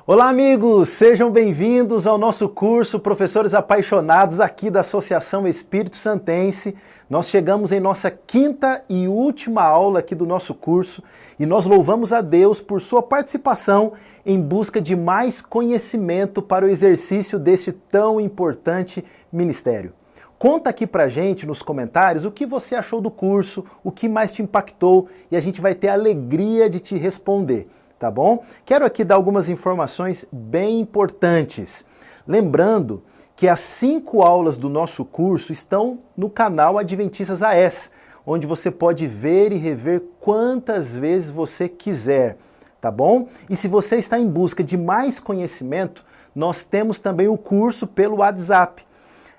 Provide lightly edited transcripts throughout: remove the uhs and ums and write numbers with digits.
Olá, amigos! Sejam bem-vindos ao nosso curso Professores Apaixonados aqui da Associação Espírito Santense. Nós chegamos em nossa quinta e última aula aqui do nosso curso e nós louvamos a Deus por sua participação em busca de mais conhecimento para o exercício deste tão importante ministério. Conta aqui pra gente nos comentários o que você achou do curso, o que mais te impactou e a gente vai ter a alegria de te responder. Tá bom? Quero aqui dar algumas informações bem importantes. Lembrando que as 5 aulas do nosso curso estão no canal Adventistas AS, onde você pode ver e rever quantas vezes você quiser, tá bom? E se você está em busca de mais conhecimento, nós temos também o curso pelo WhatsApp.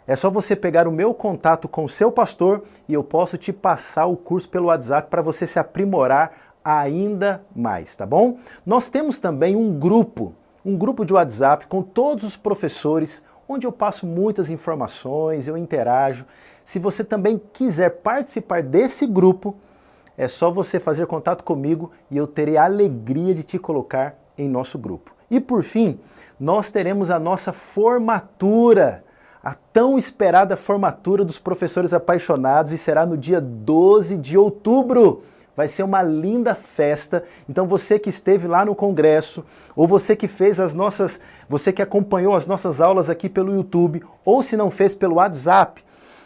É só você pegar o meu contato com o seu pastor e eu posso te passar o curso pelo WhatsApp para você se aprimorar ainda mais, tá bom? Nós temos também um grupo de WhatsApp com todos os professores, onde eu passo muitas informações, eu interajo. Se você também quiser participar desse grupo, é só você fazer contato comigo e eu terei a alegria de te colocar em nosso grupo. E por fim, nós teremos a nossa formatura, a tão esperada formatura dos professores apaixonados, e será no dia 12 de outubro. Vai ser uma linda festa. Então você que esteve lá no congresso, ou você que fez você que acompanhou as nossas aulas aqui pelo YouTube, ou se não fez pelo WhatsApp,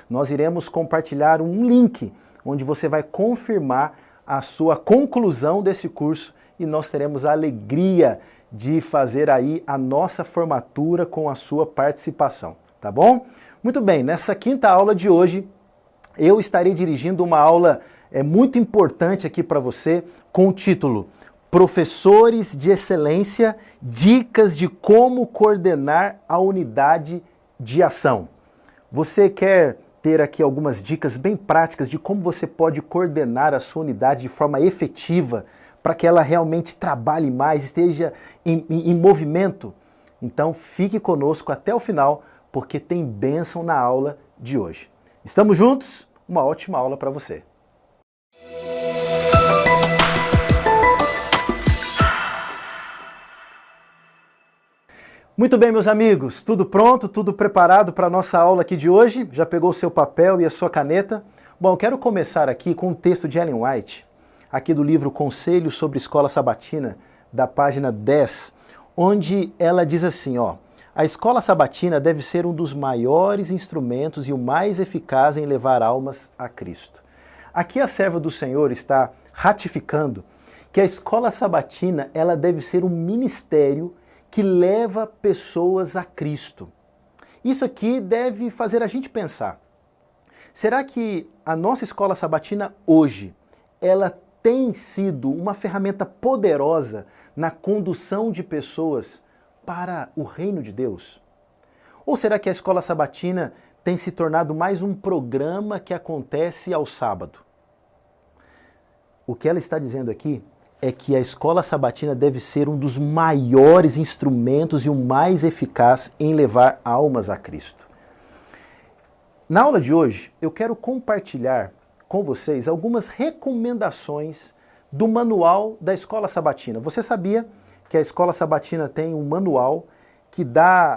nós iremos compartilhar um link onde você vai confirmar a sua conclusão desse curso e nós teremos a alegria de fazer aí a nossa formatura com a sua participação, tá bom? Muito bem, nessa quinta aula de hoje, eu estarei dirigindo uma aula muito importante aqui para você, com o título Professores de Excelência, Dicas de como coordenar a unidade de ação. Você quer ter aqui algumas dicas bem práticas de como você pode coordenar a sua unidade de forma efetiva, para que ela realmente trabalhe mais, esteja em movimento? Então fique conosco até o final, porque tem bênção na aula de hoje. Estamos juntos? Uma ótima aula para você. Muito bem, meus amigos, tudo pronto, tudo preparado para a nossa aula aqui de hoje? Já pegou o seu papel e a sua caneta? Bom, quero começar aqui com um texto de Ellen White, aqui do livro Conselhos sobre Escola Sabatina, da página 10, onde ela diz assim, a escola sabatina deve ser um dos maiores instrumentos e o mais eficaz em levar almas a Cristo. Aqui a serva do Senhor está ratificando que a escola sabatina ela deve ser um ministério que leva pessoas a Cristo. Isso aqui deve fazer a gente pensar. Será que a nossa escola sabatina hoje, ela tem sido uma ferramenta poderosa na condução de pessoas para o reino de Deus? Ou será que a escola sabatina tem se tornado mais um programa que acontece ao sábado? O que ela está dizendo aqui é que a escola sabatina deve ser um dos maiores instrumentos e o mais eficaz em levar almas a Cristo. Na aula de hoje, eu quero compartilhar com vocês algumas recomendações do manual da escola sabatina. Você sabia que a escola sabatina tem um manual que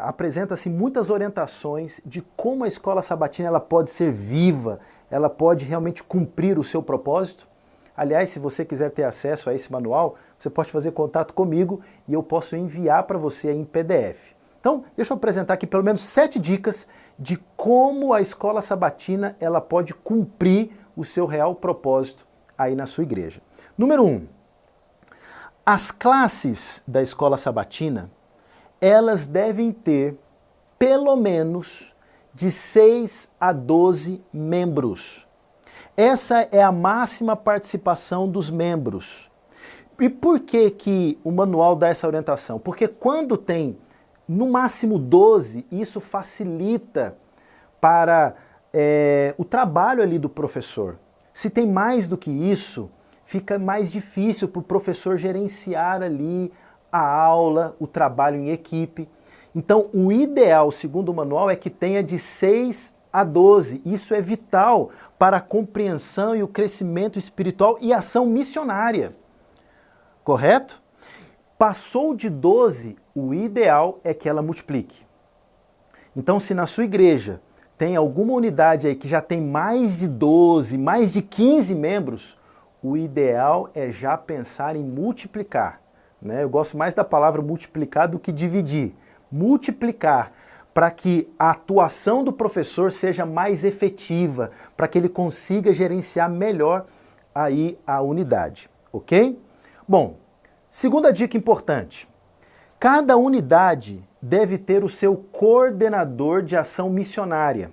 apresenta-se muitas orientações de como a escola sabatina ela pode ser viva, ela pode realmente cumprir o seu propósito? Aliás, se você quiser ter acesso a esse manual, você pode fazer contato comigo e eu posso enviar para você em PDF. Então, deixa eu apresentar aqui pelo menos 7 dicas de como a escola sabatina ela pode cumprir o seu real propósito aí na sua igreja. Número 1. As classes da escola sabatina, elas devem ter pelo menos de 6 a 12 membros. Essa é a máxima participação dos membros. E por que o manual dá essa orientação? Porque quando tem no máximo 12, isso facilita para o trabalho ali do professor. Se tem mais do que isso, fica mais difícil para o professor gerenciar ali a aula, o trabalho em equipe. Então, o ideal, segundo o manual, é que tenha de 6 a 12. Isso é vital para a compreensão e o crescimento espiritual e ação missionária. Correto? Passou de 12, o ideal é que ela multiplique. Então, se na sua igreja tem alguma unidade aí que já tem mais de 12, mais de 15 membros, o ideal é já pensar em multiplicar, né? Eu gosto mais da palavra multiplicar do que dividir. Multiplicar, para que a atuação do professor seja mais efetiva, para que ele consiga gerenciar melhor aí a unidade, ok? Bom, segunda dica importante. Cada unidade deve ter o seu coordenador de ação missionária.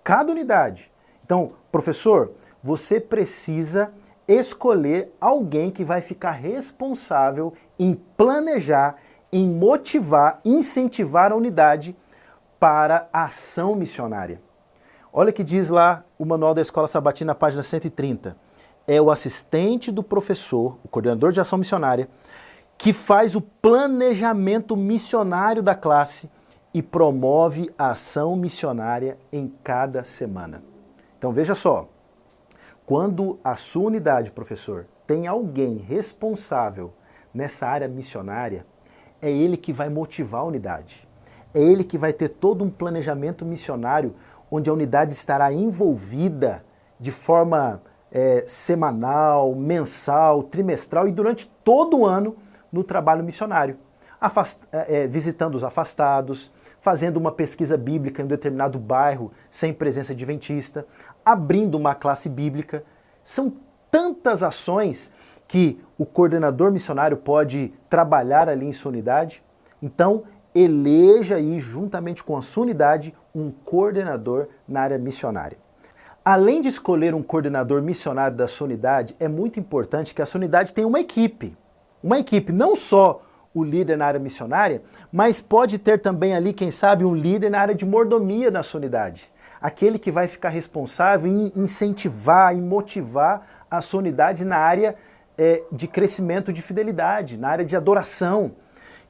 Cada unidade. Então, professor, você precisa escolher alguém que vai ficar responsável em planejar, em motivar, incentivar a unidade para a ação missionária. Olha o que diz lá o Manual da Escola Sabatina, na página 130. É o assistente do professor, o coordenador de ação missionária, que faz o planejamento missionário da classe e promove a ação missionária em cada semana. Então veja só, quando a sua unidade, professor, tem alguém responsável nessa área missionária, é ele que vai motivar a unidade. É ele que vai ter todo um planejamento missionário onde a unidade estará envolvida de forma semanal, mensal, trimestral e durante todo o ano no trabalho missionário, visitando os afastados, fazendo uma pesquisa bíblica em um determinado bairro sem presença adventista, abrindo uma classe bíblica. São tantas ações que o coordenador missionário pode trabalhar ali em sua unidade. Então, eleja aí, juntamente com a sua unidade, um coordenador na área missionária. Além de escolher um coordenador missionário da sua unidade, é muito importante que a sua unidade tenha uma equipe. Uma equipe, não só o líder na área missionária, mas pode ter também ali, quem sabe, um líder na área de mordomia na sua unidade. Aquele que vai ficar responsável em incentivar, em motivar a sua unidade na área de crescimento de fidelidade, na área de adoração.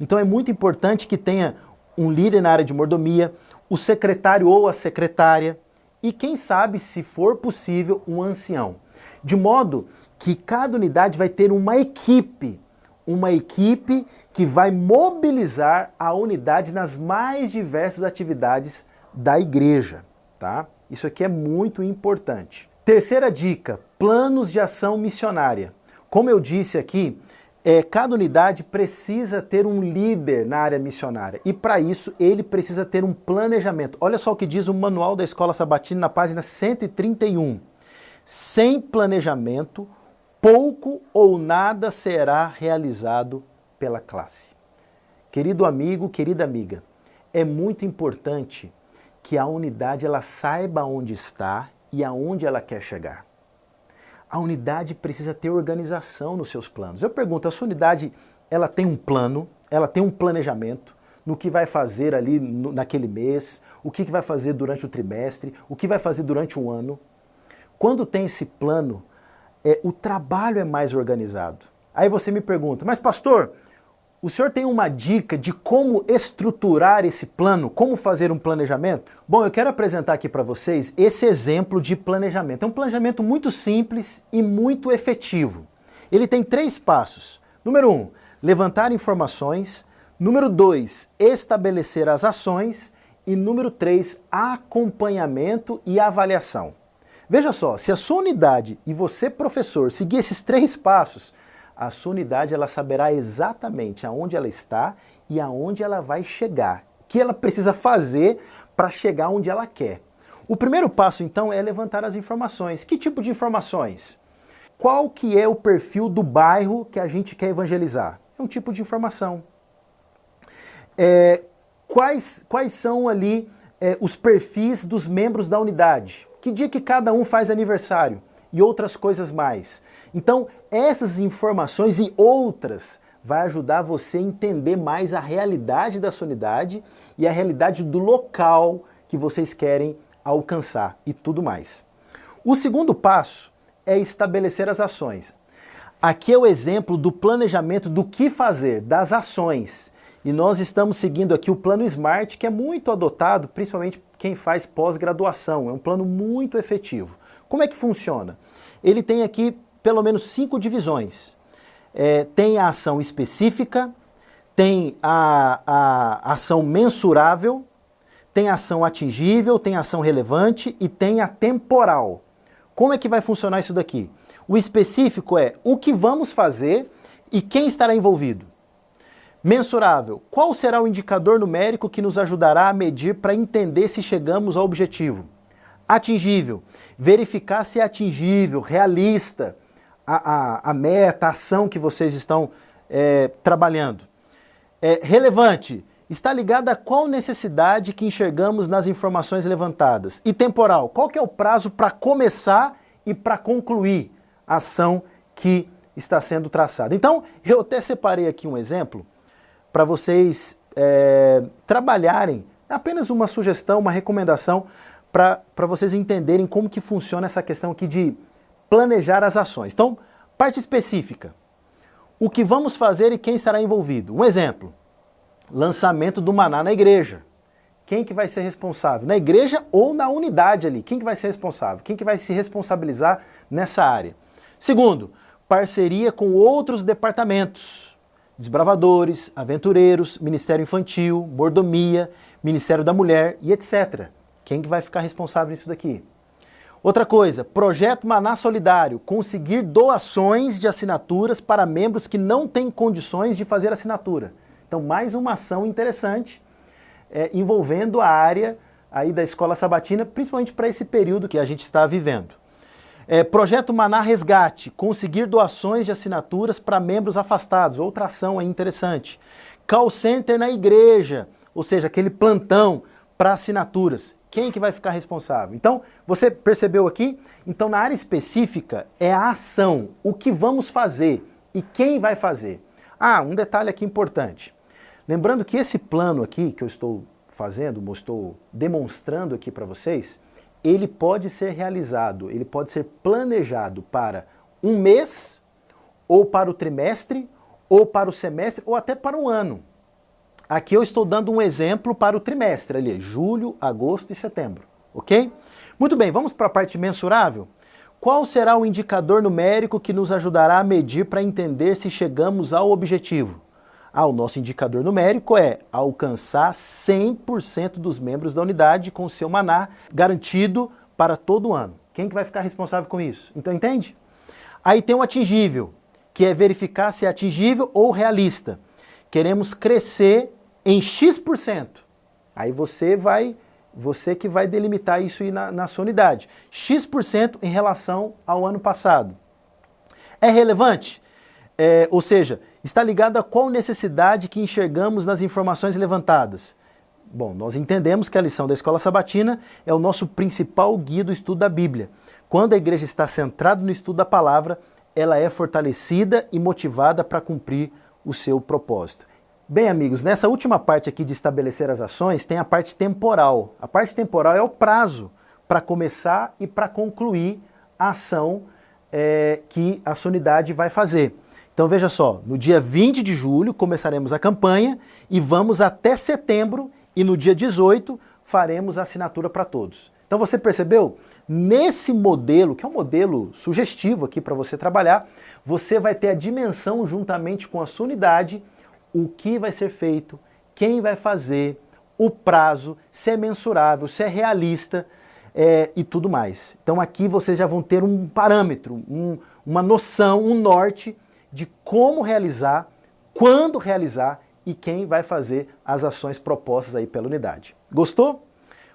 Então é muito importante que tenha um líder na área de mordomia, o secretário ou a secretária e, quem sabe, se for possível, um ancião. De modo que cada unidade vai ter uma equipe que vai mobilizar a unidade nas mais diversas atividades da igreja, tá? Isso aqui é muito importante. Terceira dica, planos de ação missionária. Como eu disse aqui, cada unidade precisa ter um líder na área missionária e para isso ele precisa ter um planejamento. Olha só o que diz o Manual da Escola Sabatina na página 131. Sem planejamento, pouco ou nada será realizado pela classe. Querido amigo, querida amiga, é muito importante que a unidade ela saiba onde está e aonde ela quer chegar. A unidade precisa ter organização nos seus planos. Eu pergunto, a sua unidade ela tem um plano, ela tem um planejamento no que vai fazer ali naquele mês, o que vai fazer durante o trimestre, o que vai fazer durante um ano. Quando tem esse plano, o trabalho é mais organizado. Aí você me pergunta, mas pastor, o senhor tem uma dica de como estruturar esse plano, como fazer um planejamento? Bom, eu quero apresentar aqui para vocês esse exemplo de planejamento. É um planejamento muito simples e muito efetivo. Ele tem 3 passos. Número 1, levantar informações. Número 2, estabelecer as ações. E número 3, acompanhamento e avaliação. Veja só, se a sua unidade e você, professor, seguir esses 3 passos, a sua unidade ela saberá exatamente aonde ela está e aonde ela vai chegar. O que ela precisa fazer para chegar onde ela quer. O primeiro passo, então, é levantar as informações. Que tipo de informações? Qual que é o perfil do bairro que a gente quer evangelizar? É um tipo de informação. Quais são ali os perfis dos membros da unidade? Que dia que cada um faz aniversário? E outras coisas mais. Então, essas informações e outras vai ajudar você a entender mais a realidade da sua unidade e a realidade do local que vocês querem alcançar e tudo mais. O segundo passo é estabelecer as ações. Aqui é o exemplo do planejamento do que fazer, das ações. E nós estamos seguindo aqui o plano SMART, que é muito adotado, principalmente quem faz pós-graduação. É um plano muito efetivo. Como é que funciona? Ele tem aqui pelo menos 5 divisões. Tem a ação específica, tem a ação mensurável, tem a ação atingível, tem a ação relevante e tem a temporal. Como é que vai funcionar isso daqui? O específico é o que vamos fazer e quem estará envolvido. Mensurável, qual será o indicador numérico que nos ajudará a medir para entender se chegamos ao objetivo? Atingível, verificar se é atingível, realista a meta, a ação que vocês estão trabalhando. Relevante, está ligado a qual necessidade que enxergamos nas informações levantadas. E temporal, qual que é o prazo para começar e para concluir a ação que está sendo traçada. Então, eu até separei aqui um exemplo para vocês trabalharem, apenas uma sugestão, uma recomendação para vocês entenderem como que funciona essa questão aqui de planejar as ações. Então, parte específica. O que vamos fazer e quem estará envolvido. Um exemplo, lançamento do maná na igreja. Quem que vai ser responsável? Na igreja ou na unidade ali? Quem que vai ser responsável? Quem que vai se responsabilizar nessa área? Segundo, parceria com outros departamentos. Desbravadores, aventureiros, Ministério Infantil, Mordomia, Ministério da Mulher e etc. Quem que vai ficar responsável nisso daqui? Outra coisa, Projeto Maná Solidário, conseguir doações de assinaturas para membros que não têm condições de fazer assinatura. Então, mais uma ação interessante envolvendo a área aí da Escola Sabatina, principalmente para esse período que a gente está vivendo. Projeto Maná Resgate, conseguir doações de assinaturas para membros afastados, outra ação aí interessante. Call Center na igreja, ou seja, aquele plantão para assinaturas. Quem que vai ficar responsável? Então, você percebeu aqui? Então, na área específica é a ação, o que vamos fazer e quem vai fazer. Um detalhe aqui importante. Lembrando que esse plano aqui que eu estou fazendo, estou demonstrando aqui para vocês, ele pode ser realizado, ele pode ser planejado para um mês, ou para o trimestre, ou para o semestre, ou até para um ano. Aqui eu estou dando um exemplo para o trimestre, ali, julho, agosto e setembro, ok? Muito bem, vamos para a parte mensurável? Qual será o indicador numérico que nos ajudará a medir para entender se chegamos ao objetivo? O nosso indicador numérico é alcançar 100% dos membros da unidade com o seu maná garantido para todo o ano. Quem que vai ficar responsável com isso? Então, entende? Aí tem o atingível, que é verificar se é atingível ou realista. Queremos crescer em X%. Aí você que vai delimitar isso aí na sua unidade. X% em relação ao ano passado. É relevante? Ou seja, está ligado a qual necessidade que enxergamos nas informações levantadas. Bom, nós entendemos que a lição da Escola Sabatina é o nosso principal guia do estudo da Bíblia. Quando a igreja está centrada no estudo da palavra, ela é fortalecida e motivada para cumprir o seu propósito. Bem, amigos, nessa última parte aqui de estabelecer as ações, tem a parte temporal. A parte temporal é o prazo para começar e para concluir a ação que a sua unidade vai fazer. Então veja só, no dia 20 de julho começaremos a campanha e vamos até setembro e no dia 18 faremos a assinatura para todos. Então você percebeu? Nesse modelo, que é um modelo sugestivo aqui para você trabalhar, você vai ter a dimensão juntamente com a sua unidade, o que vai ser feito, quem vai fazer, o prazo, se é mensurável, se é realista e tudo mais. Então aqui vocês já vão ter um parâmetro, uma noção, um norte de como realizar, quando realizar e quem vai fazer as ações propostas aí pela unidade. Gostou?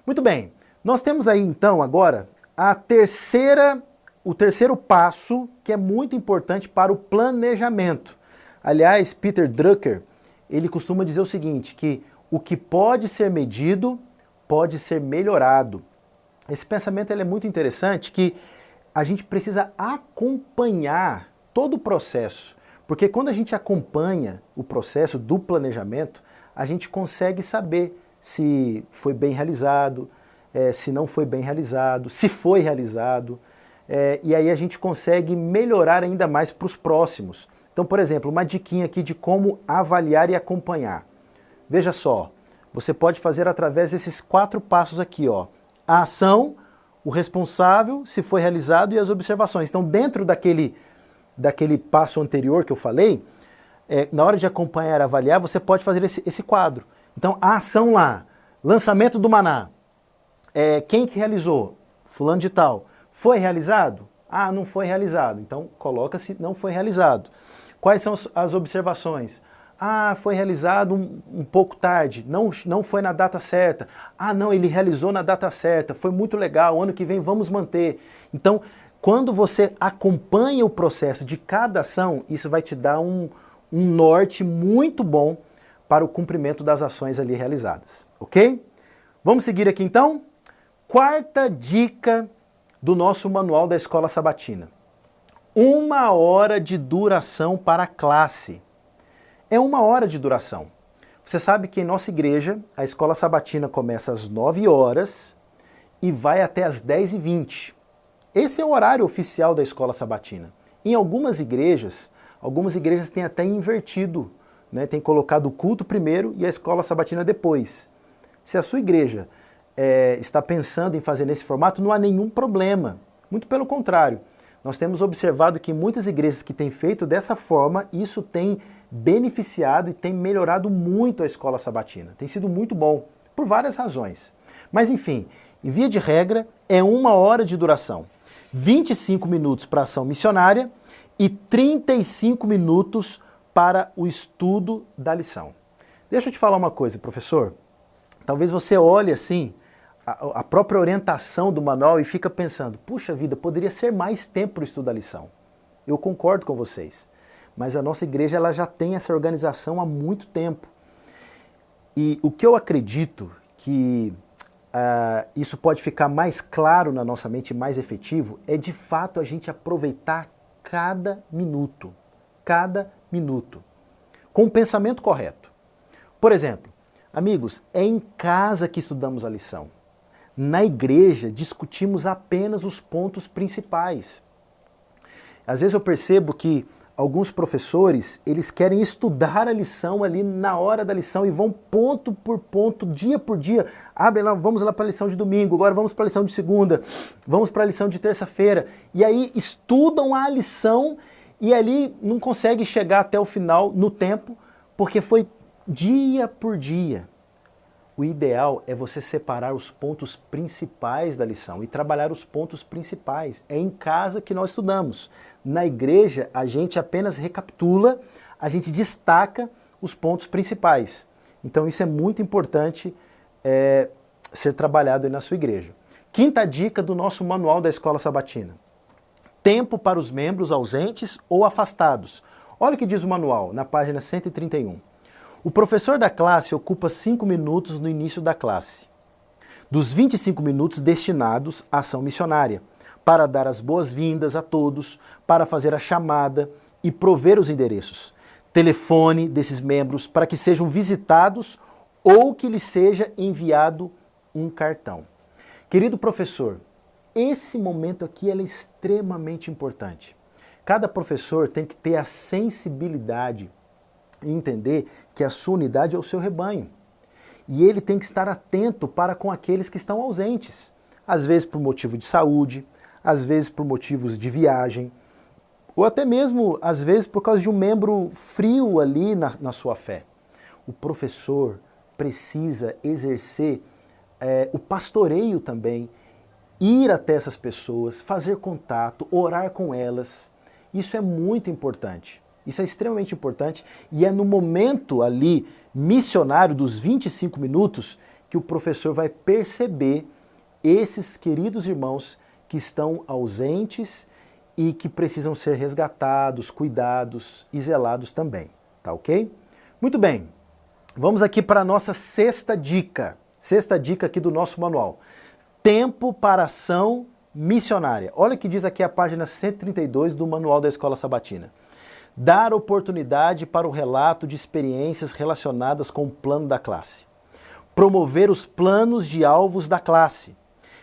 Muito bem. Nós temos aí então agora o terceiro passo que é muito importante para o planejamento. Aliás, Peter Drucker, ele costuma dizer o seguinte, que o que pode ser medido pode ser melhorado. Esse pensamento ele é muito interessante, que a gente precisa acompanhar todo o processo, porque quando a gente acompanha o processo do planejamento, a gente consegue saber se foi bem realizado, se não foi bem realizado, se foi realizado, e aí a gente consegue melhorar ainda mais para os próximos. Então, por exemplo, uma diquinha aqui de como avaliar e acompanhar. Veja só, você pode fazer através desses 4 passos aqui, ó. A ação, o responsável, se foi realizado e as observações. Então, dentro daquele passo anterior que eu falei, na hora de acompanhar e avaliar, você pode fazer esse quadro. Então, a ação lá, lançamento do Maná, quem que realizou? Fulano de tal. Foi realizado? Ah, não foi realizado. Então, coloca-se não foi realizado. Quais são as observações? Ah, foi realizado um pouco tarde, não foi na data certa. Ah, não, ele realizou na data certa, foi muito legal, ano que vem vamos manter. Então, quando você acompanha o processo de cada ação, isso vai te dar um norte muito bom para o cumprimento das ações ali realizadas, ok? Vamos seguir aqui então? Quarta dica do nosso manual da Escola Sabatina. 1 hora de duração para a classe. É 1 hora de duração. Você sabe que em nossa igreja, a Escola Sabatina começa às 9 horas e vai até às 10h20. Esse é o horário oficial da Escola Sabatina. Em algumas igrejas têm até invertido, né? Tem colocado o culto primeiro e a Escola Sabatina depois. Se a sua igreja está pensando em fazer nesse formato, não há nenhum problema. Muito pelo contrário. Nós temos observado que muitas igrejas que têm feito dessa forma, isso tem beneficiado e tem melhorado muito a Escola Sabatina. Tem sido muito bom, por várias razões. Mas enfim, em via de regra, é 1 hora de duração. 25 minutos para a ação missionária e 35 minutos para o estudo da lição. Deixa eu te falar uma coisa, professor. Talvez você olhe assim a própria orientação do manual e fica pensando, puxa vida, poderia ser mais tempo para o estudo da lição. Eu concordo com vocês, mas a nossa igreja ela já tem essa organização há muito tempo. E o que eu acredito que isso pode ficar mais claro na nossa mente, mais efetivo, é de fato a gente aproveitar cada minuto, com o pensamento correto. Por exemplo, amigos, é em casa que estudamos a lição. Na igreja, discutimos apenas os pontos principais. Às vezes eu percebo que alguns professores, eles querem estudar a lição ali na hora da lição e vão ponto por ponto, dia por dia. Abre lá, vamos lá para a lição de domingo, agora vamos para a lição de segunda, vamos para a lição de terça-feira. E aí estudam a lição e ali não consegue chegar até o final no tempo, porque foi dia por dia. O ideal é você separar os pontos principais da lição e trabalhar os pontos principais. É em casa que nós estudamos. Na igreja, a gente apenas recapitula, a gente destaca os pontos principais. Então isso é muito importante ser trabalhado aí na sua igreja. Quinta dica do nosso manual da Escola Sabatina. Tempo para os membros ausentes ou afastados. Olha o que diz o manual, na página 131. O professor da classe ocupa 5 minutos no início da classe, dos 25 minutos destinados à ação missionária, para dar as boas-vindas a todos, para fazer a chamada e prover os endereços, telefone desses membros para que sejam visitados ou que lhes seja enviado um cartão. Querido professor, esse momento aqui é extremamente importante. Cada professor tem que ter a sensibilidade e entender que a sua unidade é o seu rebanho. E ele tem que estar atento para com aqueles que estão ausentes. Às vezes por motivo de saúde, às vezes por motivos de viagem, ou até mesmo, às vezes, por causa de um membro frio ali na sua fé. O professor precisa exercer o pastoreio também, ir até essas pessoas, fazer contato, orar com elas. Isso é muito importante. Isso é extremamente importante e é no momento ali missionário dos 25 minutos que o professor vai perceber esses queridos irmãos que estão ausentes e que precisam ser resgatados, cuidados e zelados também, tá ok? Muito bem, vamos aqui para a nossa sexta dica aqui do nosso manual. Tempo para ação missionária. Olha o que diz aqui a página 132 do Manual da Escola Sabatina. Dar oportunidade para o relato de experiências relacionadas com o plano da classe. Promover os planos de alvos da classe.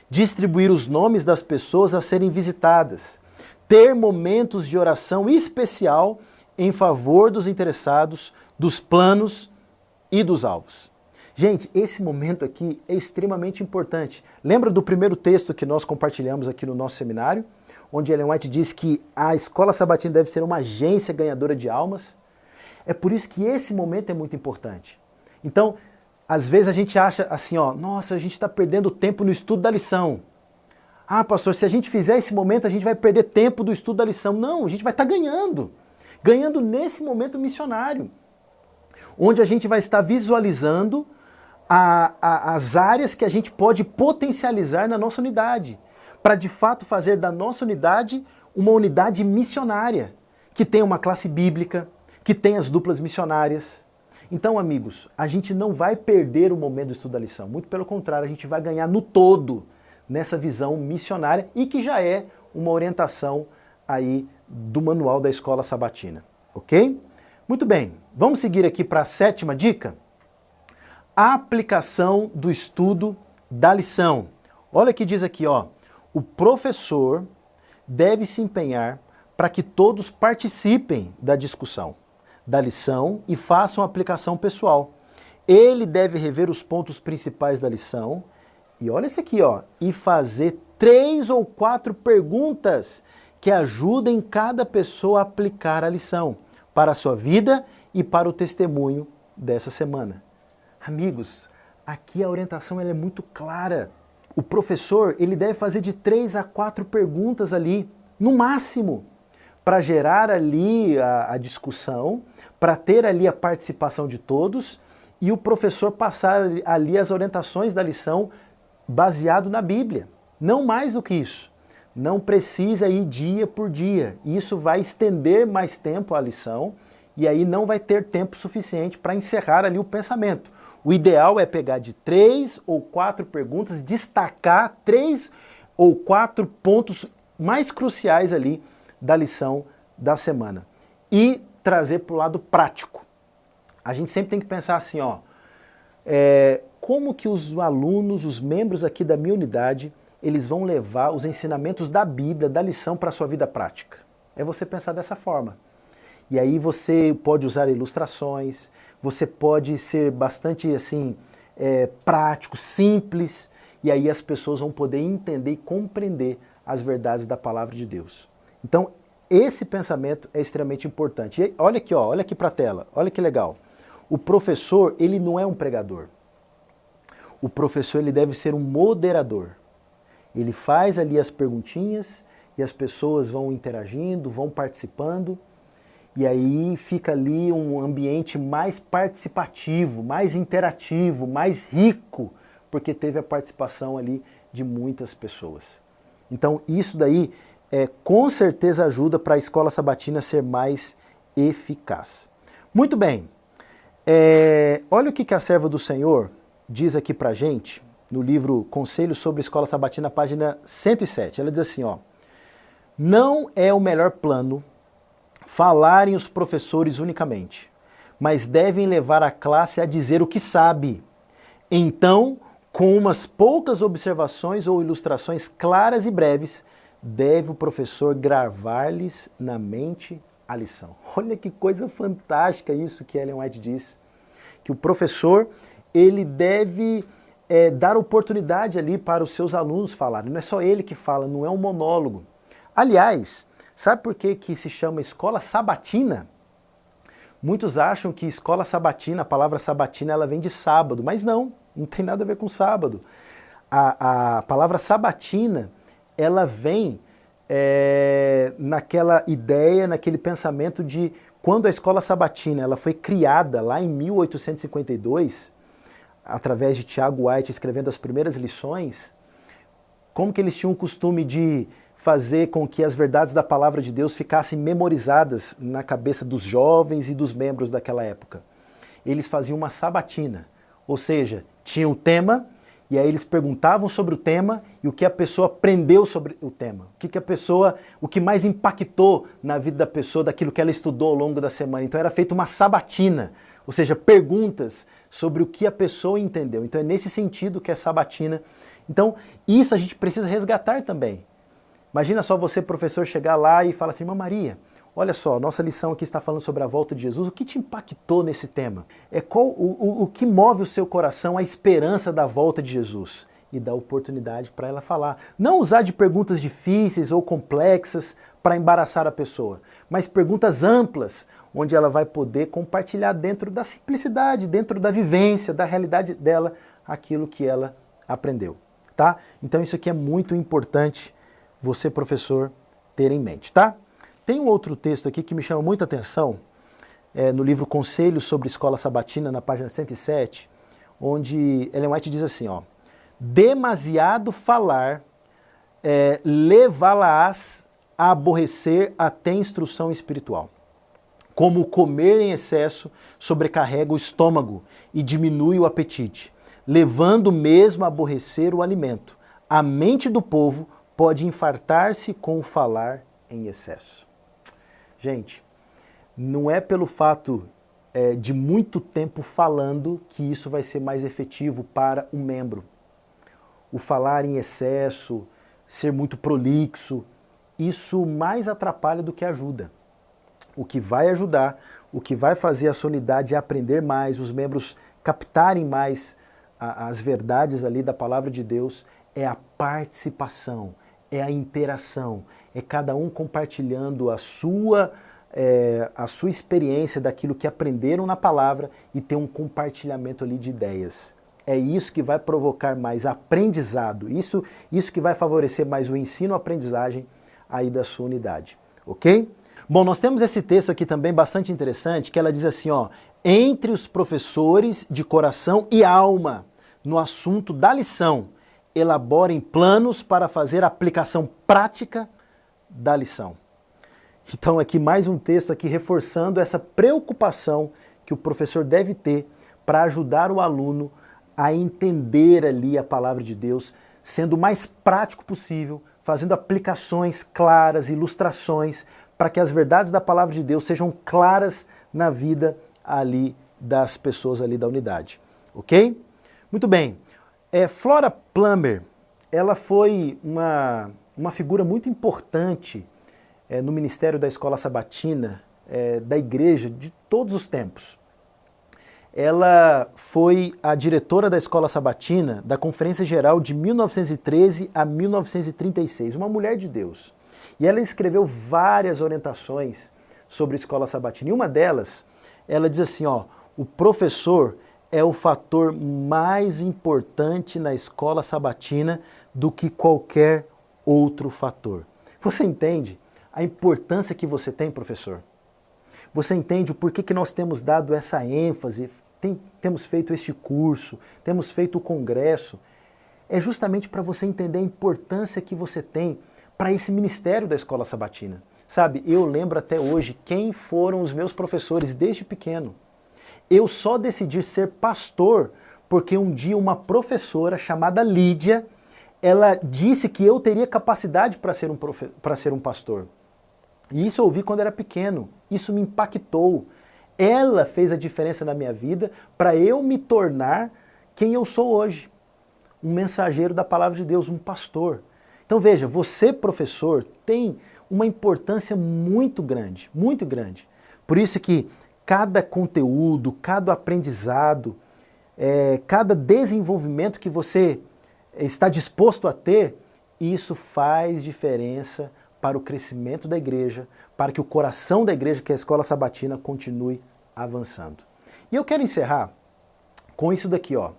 Distribuir os nomes das pessoas a serem visitadas. Ter momentos de oração especial em favor dos interessados, dos planos e dos alvos. Gente, esse momento aqui é extremamente importante. Lembra do primeiro texto que nós compartilhamos aqui no nosso seminário? Onde Ellen White diz que a Escola Sabatina deve ser uma agência ganhadora de almas. É por isso que esse momento é muito importante. Então, às vezes a gente acha assim, ó, nossa, a gente está perdendo tempo no estudo da lição. Ah, pastor, se a gente fizer esse momento, a gente vai perder tempo do estudo da lição. Não, a gente vai estar ganhando. Ganhando nesse momento missionário, onde a gente vai estar visualizando as áreas que a gente pode potencializar na nossa unidade, para de fato fazer da nossa unidade uma unidade missionária, que tenha uma classe bíblica, que tenha as duplas missionárias. Então, amigos, a gente não vai perder o momento do estudo da lição, muito pelo contrário, a gente vai ganhar no todo nessa visão missionária e que já é uma orientação aí do manual da Escola Sabatina, ok? Muito bem, vamos seguir aqui para a 7ª dica? A aplicação do estudo da lição. Olha o que diz aqui, ó. O professor deve se empenhar para que todos participem da discussão, da lição e façam a aplicação pessoal. Ele deve rever os pontos principais da lição e olha esse aqui, ó, e fazer 3 ou 4 perguntas que ajudem cada pessoa a aplicar a lição para a sua vida e para o testemunho dessa semana. Amigos, aqui a orientação ela é muito clara. O professor ele deve fazer de 3 a 4 perguntas ali, no máximo, para gerar ali a discussão, para ter ali a participação de todos e o professor passar ali as orientações da lição baseado na Bíblia. Não mais do que isso. Não precisa ir dia por dia. Isso vai estender mais tempo a lição e aí não vai ter tempo suficiente para encerrar ali o pensamento. O ideal é pegar de 3 ou 4 perguntas, destacar 3 ou 4 pontos mais cruciais ali da lição da semana e trazer para o lado prático. A gente sempre tem que pensar assim, ó, como que os alunos, os membros aqui da minha unidade, eles vão levar os ensinamentos da Bíblia, da lição para a sua vida prática. É você pensar dessa forma. E aí você pode usar ilustrações, você pode ser bastante assim prático, simples, e aí as pessoas vão poder entender e compreender as verdades da palavra de Deus. Então, esse pensamento é extremamente importante. E olha aqui, ó, olha aqui para a tela, olha que legal. O professor, ele não é um pregador. O professor, ele deve ser um moderador. Ele faz ali as perguntinhas e as pessoas vão interagindo, vão participando, e aí fica ali um ambiente mais participativo, mais interativo, mais rico, porque teve a participação ali de muitas pessoas. Então isso daí com certeza ajuda para a escola sabatina ser mais eficaz. Muito bem, olha o que a serva do Senhor diz aqui pra gente, no livro Conselhos sobre a Escola Sabatina, página 107. Ela diz assim, ó, não é o melhor plano falarem os professores unicamente, mas devem levar a classe a dizer o que sabe. Então, com umas poucas observações ou ilustrações claras e breves, deve o professor gravar-lhes na mente a lição. Olha que coisa fantástica isso que Ellen White diz, que o professor ele deve dar oportunidade ali para os seus alunos falarem. Não é só ele que fala, não é um monólogo. Aliás, sabe por que se chama escola sabatina? Muitos acham que escola sabatina, a palavra sabatina, ela vem de sábado, mas não tem nada a ver com sábado. A palavra sabatina, ela vem naquela ideia, naquele pensamento de quando a escola sabatina ela foi criada lá em 1852, através de Tiago White escrevendo as primeiras lições, como que eles tinham o costume de fazer com que as verdades da palavra de Deus ficassem memorizadas na cabeça dos jovens e dos membros daquela época. Eles faziam uma sabatina, ou seja, tinham o tema, e aí eles perguntavam sobre o tema e o que a pessoa aprendeu sobre o tema. O que mais impactou na vida da pessoa, daquilo que ela estudou ao longo da semana. Então era feita uma sabatina, ou seja, perguntas sobre o que a pessoa entendeu. Então é nesse sentido que é sabatina. Então isso a gente precisa resgatar também. Imagina só você, professor, chegar lá e falar assim, irmã Maria, olha só, nossa lição aqui está falando sobre a volta de Jesus, o que te impactou nesse tema? O que move o seu coração, a esperança da volta de Jesus? E dá oportunidade para ela falar. Não usar de perguntas difíceis ou complexas para embaraçar a pessoa, mas perguntas amplas, onde ela vai poder compartilhar dentro da simplicidade, dentro da vivência, da realidade dela, aquilo que ela aprendeu, tá? Então isso aqui é muito importante você, professor, ter em mente, tá? Tem um outro texto aqui que me chama muita atenção, no livro Conselhos sobre Escola Sabatina, na página 107, onde Ellen White diz assim, ó, demasiado falar levá-la-ás a aborrecer até instrução espiritual. Como comer em excesso sobrecarrega o estômago e diminui o apetite, levando mesmo a aborrecer o alimento. A mente do povo pode infartar-se com o falar em excesso. Gente, não é pelo fato de muito tempo falando que isso vai ser mais efetivo para o membro. O falar em excesso, ser muito prolixo, isso mais atrapalha do que ajuda. O que vai ajudar, o que vai fazer a sua unidade aprender mais, os membros captarem mais as verdades ali da palavra de Deus, é a participação, é a interação, é cada um compartilhando a sua experiência daquilo que aprenderam na palavra e ter um compartilhamento ali de ideias. É isso que vai provocar mais aprendizado, isso que vai favorecer mais o ensino-aprendizagem aí da sua unidade, ok? Bom, nós temos esse texto aqui também bastante interessante, que ela diz assim, ó, entre os professores de coração e alma, no assunto da lição, elaborem planos para fazer a aplicação prática da lição. Então aqui mais um texto aqui reforçando essa preocupação que o professor deve ter para ajudar o aluno a entender ali a palavra de Deus, sendo o mais prático possível, fazendo aplicações claras, ilustrações, para que as verdades da palavra de Deus sejam claras na vida ali das pessoas ali da unidade. Ok? Muito bem. Flora Plummer, ela foi uma figura muito importante no ministério da Escola Sabatina, da igreja de todos os tempos. Ela foi a diretora da Escola Sabatina da Conferência Geral de 1913 a 1936, uma mulher de Deus. E ela escreveu várias orientações sobre a Escola Sabatina. E uma delas, ela diz assim, ó, o professor é o fator mais importante na Escola Sabatina do que qualquer outro fator. Você entende a importância que você tem, professor? Você entende o porquê que nós temos dado essa ênfase, temos feito este curso, temos feito o congresso? É justamente para você entender a importância que você tem para esse ministério da Escola Sabatina. Sabe, eu lembro até hoje quem foram os meus professores desde pequeno. Eu só decidi ser pastor porque um dia uma professora chamada Lídia, ela disse que eu teria capacidade para ser um pastor. E isso eu ouvi quando era pequeno, isso me impactou. Ela fez a diferença na minha vida para eu me tornar quem eu sou hoje. Um mensageiro da palavra de Deus, um pastor. Então veja, você, professor, tem uma importância muito grande, muito grande. Por isso que cada conteúdo, cada aprendizado, cada desenvolvimento que você está disposto a ter, isso faz diferença para o crescimento da igreja, para que o coração da igreja, que é a Escola Sabatina, continue avançando. E eu quero encerrar com isso daqui, ó.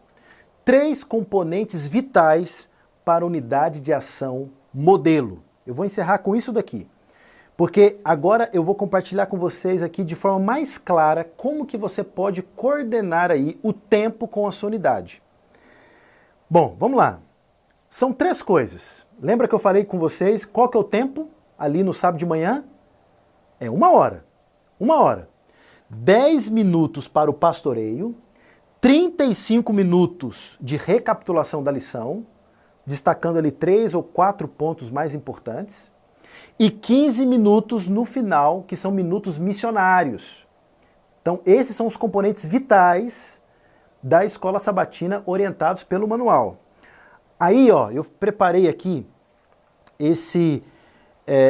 3 componentes vitais para a unidade de ação modelo. Eu vou encerrar com isso daqui, porque agora eu vou compartilhar com vocês aqui de forma mais clara como que você pode coordenar aí o tempo com a sua unidade. Bom, vamos lá. São 3 coisas. Lembra que eu falei com vocês qual que é o tempo ali no sábado de manhã? É 1 hora. 1 hora. 10 minutos para o pastoreio, 35 minutos de recapitulação da lição, destacando ali 3 ou 4 pontos mais importantes, e 15 minutos no final, que são minutos missionários. Então, esses são os componentes vitais da Escola Sabatina orientados pelo manual. Aí, ó, eu preparei aqui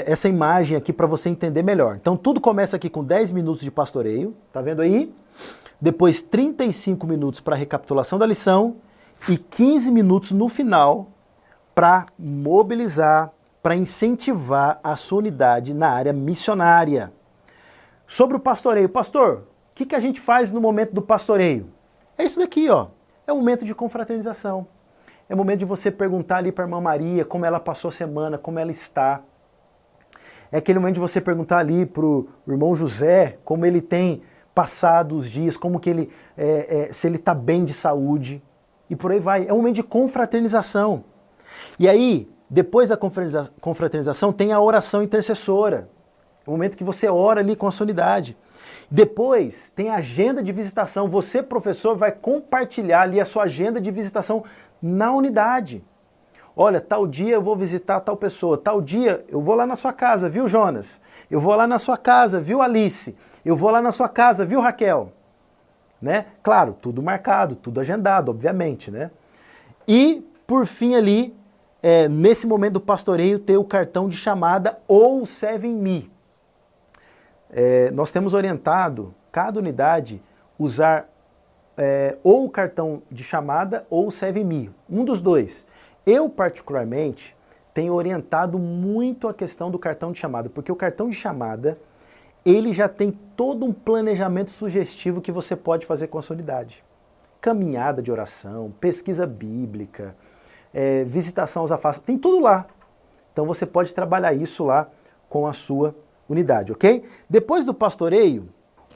essa imagem aqui para você entender melhor. Então, tudo começa aqui com 10 minutos de pastoreio, tá vendo aí? Depois 35 minutos para recapitulação da lição e 15 minutos no final para mobilizar, para incentivar a sua unidade na área missionária. Sobre o pastoreio. Pastor, o que a gente faz no momento do pastoreio? É isso daqui, ó. É um momento de confraternização. É o momento de você perguntar ali para a irmã Maria como ela passou a semana, como ela está. É aquele momento de você perguntar ali para o irmão José como ele tem passado os dias, como que ele, se ele está bem de saúde. E por aí vai. É um momento de confraternização. E aí, depois da confraternização, tem a oração intercessora. É o momento que você ora ali com a sua unidade. Depois tem a agenda de visitação. Você, professor, vai compartilhar ali a sua agenda de visitação na unidade. Olha, tal dia eu vou visitar tal pessoa, tal dia eu vou lá na sua casa, viu, Jonas? Eu vou lá na sua casa, viu, Alice? Eu vou lá na sua casa, viu, Raquel? Né? Claro, tudo marcado, tudo agendado, obviamente, né? E, por fim ali, nesse momento do pastoreio, ter o cartão de chamada ou o 7Me. Nós temos orientado cada unidade usar ou o cartão de chamada ou o 7Me, um dos dois. Eu, particularmente, tenho orientado muito a questão do cartão de chamada, porque o cartão de chamada, ele já tem todo um planejamento sugestivo que você pode fazer com a sua unidade. Caminhada de oração, pesquisa bíblica, visitação aos afastados, tem tudo lá. Então você pode trabalhar isso lá com a sua unidade, ok? Depois do pastoreio,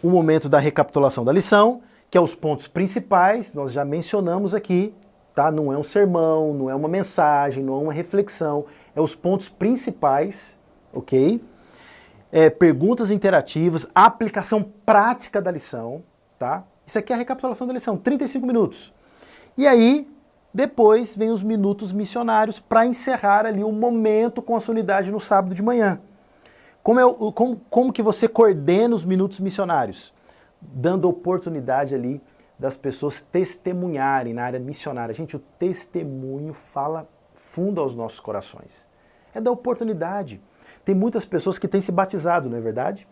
o momento da recapitulação da lição, que é os pontos principais, nós já mencionamos aqui, tá? Não é um sermão, não é uma mensagem, não é uma reflexão, é os pontos principais, ok? Perguntas interativas, aplicação prática da lição, tá? Isso aqui é a recapitulação da lição, 35 minutos. E aí, depois vem os minutos missionários para encerrar ali o momento com a sua unidade no sábado de manhã. Como que você coordena os minutos missionários? Dando oportunidade ali das pessoas testemunharem na área missionária. Gente, o testemunho fala fundo aos nossos corações. É da oportunidade. Tem muitas pessoas que têm se batizado, não é verdade?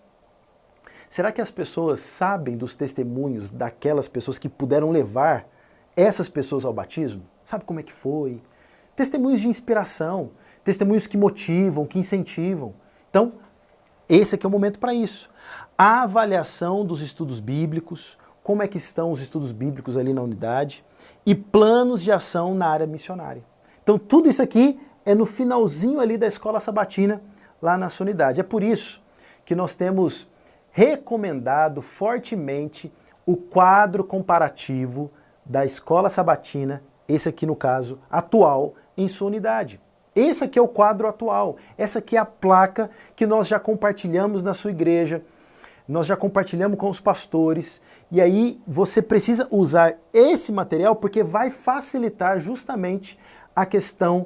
Será que as pessoas sabem dos testemunhos daquelas pessoas que puderam levar essas pessoas ao batismo? Sabe como é que foi? Testemunhos de inspiração, testemunhos que motivam, que incentivam. Então, esse aqui é o momento para isso. A avaliação dos estudos bíblicos, como é que estão os estudos bíblicos ali na unidade e planos de ação na área missionária. Então, tudo isso aqui é no finalzinho ali da escola sabatina, lá na sua unidade. É por isso que nós temos recomendado fortemente o quadro comparativo da escola sabatina, esse aqui no caso, atual, em sua unidade. Esse aqui é o quadro atual, essa aqui é a placa que nós já compartilhamos na sua igreja, nós já compartilhamos com os pastores, e aí você precisa usar esse material porque vai facilitar justamente a questão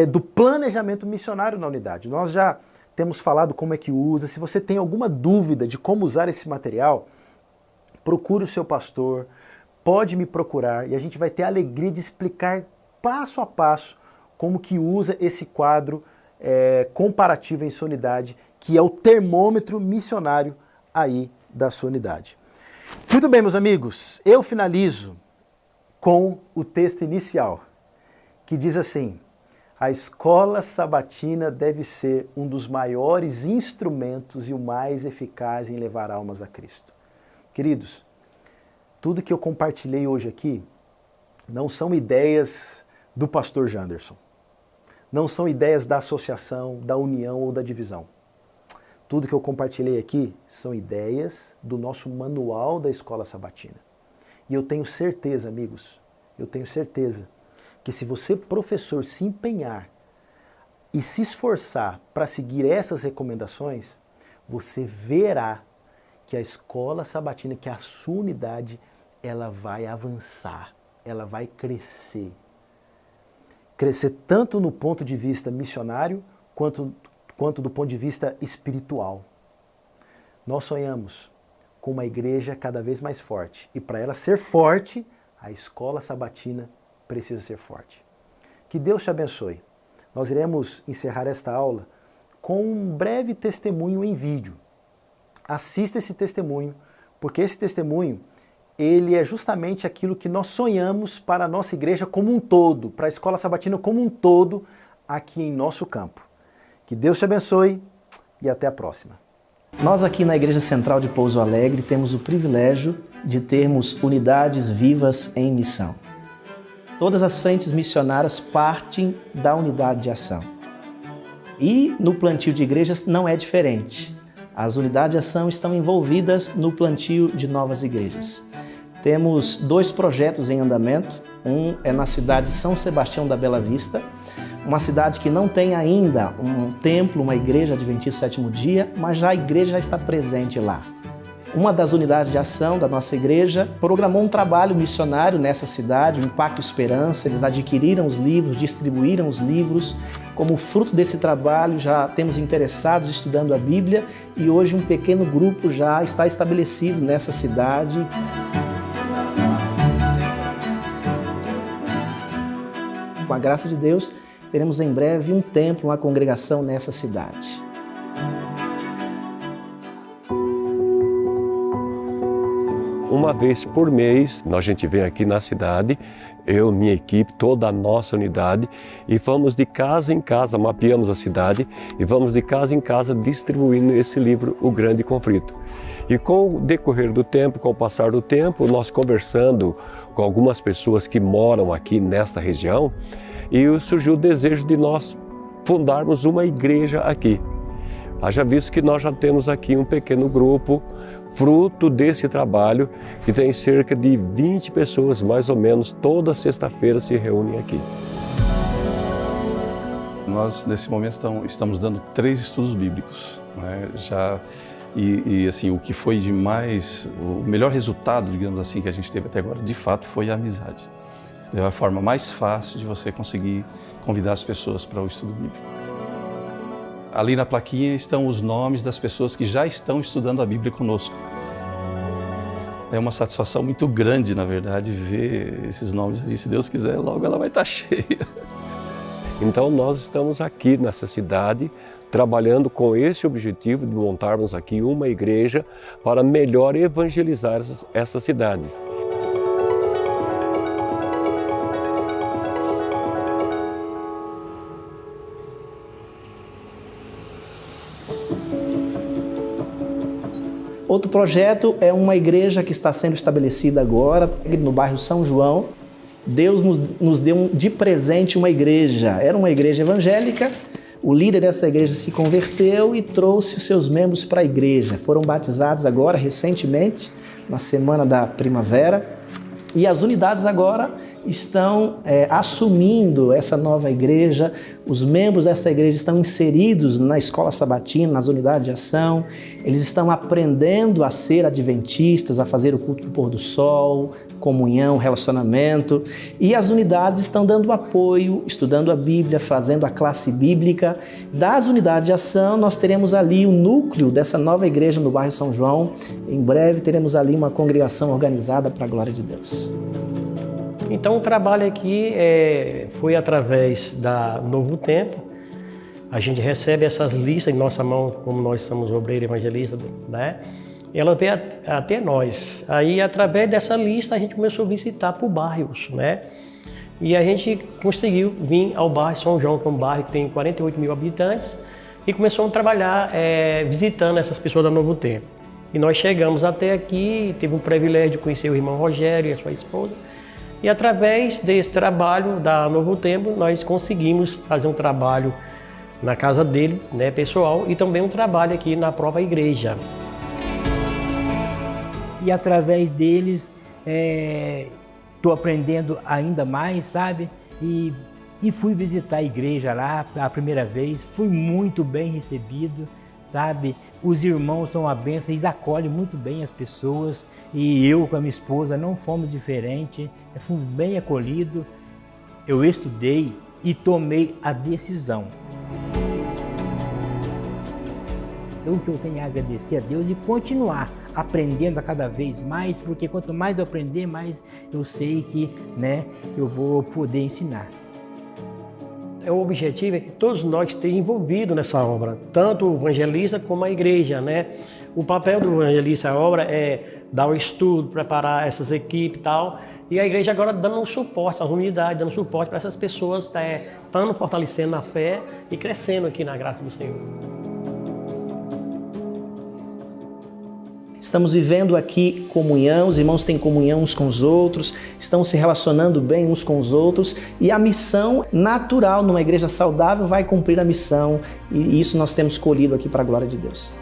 do planejamento missionário na unidade. Nós já temos falado como é que usa. Se você tem alguma dúvida de como usar esse material, procure o seu pastor, pode me procurar e a gente vai ter a alegria de explicar passo a passo como que usa esse quadro comparativo em sua unidade, que é o termômetro missionário aí da sua unidade. Muito bem, meus amigos, eu finalizo com o texto inicial, que diz assim: a escola sabatina deve ser um dos maiores instrumentos e o mais eficaz em levar almas a Cristo. Queridos, tudo que eu compartilhei hoje aqui não são ideias do pastor Janderson. Não são ideias da associação, da união ou da divisão. Tudo que eu compartilhei aqui são ideias do nosso manual da escola sabatina. E eu tenho certeza, amigos, eu tenho certeza que se você, professor, se empenhar e se esforçar para seguir essas recomendações, você verá que a escola sabatina, que a sua unidade, ela vai avançar, ela vai crescer. Crescer tanto no ponto de vista missionário, quanto do ponto de vista espiritual. Nós sonhamos com uma igreja cada vez mais forte. E para ela ser forte, a escola sabatina precisa ser forte. Que Deus te abençoe. Nós iremos encerrar esta aula com um breve testemunho em vídeo. Assista esse testemunho, porque esse testemunho, ele é justamente aquilo que nós sonhamos para a nossa igreja como um todo, para a escola sabatina como um todo, aqui em nosso campo. Que Deus te abençoe e até a próxima. Nós aqui na Igreja Central de Pouso Alegre temos o privilégio de termos unidades vivas em missão. Todas as frentes missionárias partem da unidade de ação. E no plantio de igrejas não é diferente. As unidades de ação estão envolvidas no plantio de novas igrejas. Temos 2 projetos em andamento. Um é na cidade de São Sebastião da Bela Vista, uma cidade que não tem ainda um templo, uma igreja adventista sétimo dia, mas já a igreja já está presente lá. Uma das unidades de ação da nossa igreja programou um trabalho missionário nessa cidade, o Impacto Esperança. Eles adquiriram os livros, distribuíram os livros. Como fruto desse trabalho, já temos interessados estudando a Bíblia e hoje um pequeno grupo já está estabelecido nessa cidade. Com a graça de Deus, teremos em breve um templo, uma congregação nessa cidade. Uma vez por mês, a gente vem aqui na cidade, eu, minha equipe, toda a nossa unidade, e vamos de casa em casa, mapeamos a cidade e vamos de casa em casa distribuindo esse livro, O Grande Conflito. E com o decorrer do tempo, com o passar do tempo, nós conversando com algumas pessoas que moram aqui nesta região, e surgiu o desejo de nós fundarmos uma igreja aqui. Haja visto que nós já temos aqui um pequeno grupo, fruto desse trabalho, que tem cerca de 20 pessoas, mais ou menos, toda sexta-feira se reúnem aqui. Nós, nesse momento, estamos dando 3 estudos bíblicos, né? E assim, o que foi de mais, o melhor resultado, digamos assim, que a gente teve até agora, de fato, foi a amizade. É a forma mais fácil de você conseguir convidar as pessoas para o estudo bíblico. Ali na plaquinha estão os nomes das pessoas que já estão estudando a Bíblia conosco. É uma satisfação muito grande, na verdade, ver esses nomes ali. Se Deus quiser, logo ela vai estar cheia. Então nós estamos aqui nessa cidade, trabalhando com esse objetivo de montarmos aqui uma igreja para melhor evangelizar essa cidade. Outro projeto é uma igreja que está sendo estabelecida agora, no bairro São João. Deus nos deu de presente uma igreja. Era uma igreja evangélica, o líder dessa igreja se converteu e trouxe os seus membros para a igreja. Foram batizados agora, recentemente, na Semana da Primavera. E as unidades agora estão assumindo essa nova igreja. Os membros dessa igreja estão inseridos na escola sabatina, nas unidades de ação. Eles estão aprendendo a ser adventistas, a fazer o culto do pôr do sol, comunhão, relacionamento. E as unidades estão dando apoio, estudando a Bíblia, fazendo a classe bíblica. Das unidades de ação, nós teremos ali o núcleo dessa nova igreja no bairro São João. Em breve teremos ali uma congregação organizada para a glória de Deus. Então o trabalho aqui foi através da Novo Tempo. A gente recebe essas listas em nossa mão, como nós somos obreiros evangelistas, né? Ela veio até nós. Aí através dessa lista a gente começou a visitar por bairros, né? E a gente conseguiu vir ao bairro São João, que é um bairro que tem 48 mil habitantes, e começou a trabalhar visitando essas pessoas da Novo Tempo. E nós chegamos até aqui, teve um privilégio de conhecer o irmão Rogério e a sua esposa. E através desse trabalho da Novo Tempo, nós conseguimos fazer um trabalho na casa dele, né, pessoal, e também um trabalho aqui na própria igreja. E através deles, estou aprendendo ainda mais, sabe? E fui visitar a igreja lá a primeira vez, fui muito bem recebido, sabe? Os irmãos são uma bênção, eles acolhem muito bem as pessoas. E eu com a minha esposa não fomos diferentes, fui bem acolhido. Eu estudei e tomei a decisão. Então, o que eu tenho a agradecer a Deus e continuar aprendendo a cada vez mais, porque quanto mais eu aprender, mais eu sei que, né, eu vou poder ensinar. O objetivo é que todos nós estejamos envolvidos nessa obra, tanto o evangelista como a igreja, né? O papel do evangelista, a obra é dar o estudo, preparar essas equipes e tal, e a igreja agora dando um suporte, as unidades, dando suporte para essas pessoas, estando fortalecendo a fé e crescendo aqui na graça do Senhor. estamos vivendo aqui comunhão, os irmãos têm comunhão uns com os outros, estão se relacionando bem uns com os outros, e a missão natural numa igreja saudável vai cumprir a missão, e isso nós temos colhido aqui para a glória de Deus.